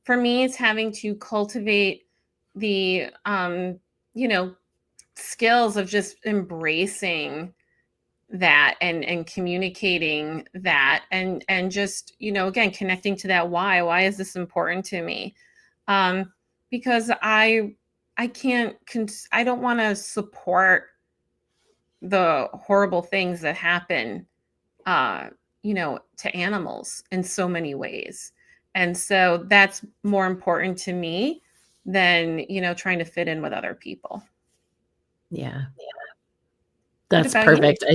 For me, it's having to cultivate the, you know, skills of just embracing that and communicating that and just, again, connecting to that why is this important to me? Um, because I can't I don't want to support the horrible things that happen, uh, to animals in so many ways. And so that's more important to me than, trying to fit in with other people. Yeah. What That's about you? perfect.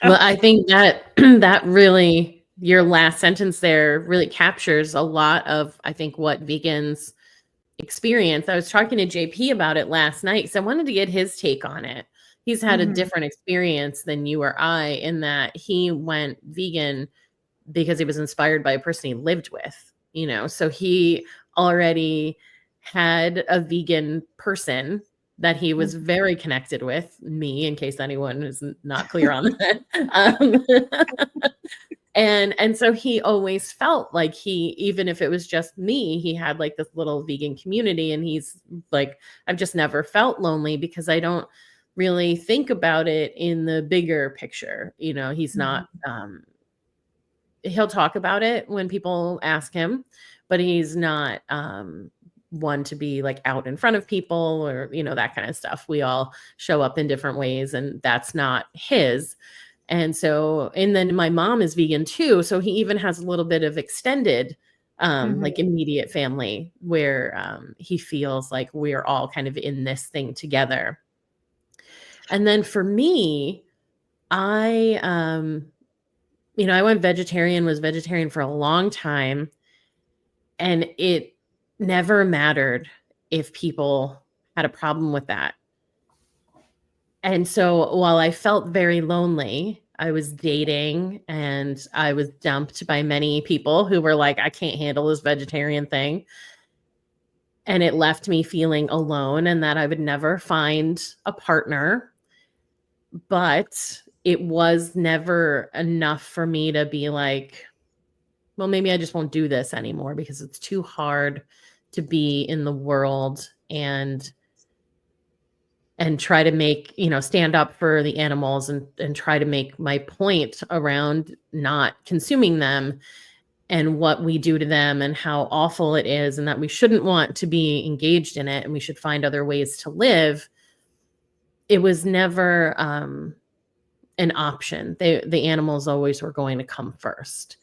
Well, I think that that really, your last sentence there really captures a lot of, I think, what vegans experience. I was talking to JP about it last night, so I wanted to get his take on it. He's had a Mhm. different experience than you or I, in that he went vegan because he was inspired by a person he lived with, so he already had a vegan person that he was Mhm. very connected with, me, in case anyone is not clear on that. And so he always felt like even if it was just me, he had like this little vegan community, and he's like, I've just never felt lonely because I don't really think about it in the bigger picture. He's not, Mhm. he'll talk about it when people ask him, but he's not one to be like out in front of people, or that kind of stuff. We all show up in different ways, and that's not his. And then my mom is vegan too, so he even has a little bit of extended Mhm. like immediate family, where he feels like we're all kind of in this thing together. And then for me, I I went vegetarian, was vegetarian for a long time, and it never mattered if people had a problem with that. And so while I felt very lonely, I was dating and I was dumped by many people who were like, I can't handle this vegetarian thing. And it left me feeling alone and that I would never find a partner. But it was never enough for me to be like, well, maybe I just won't do this anymore because it's too hard to be in the world and try to make, stand up for the animals and try to make my point around not consuming them and what we do to them and how awful it is, and that we shouldn't want to be engaged in it and we should find other ways to live. It was never an option. The animals always were going to come first.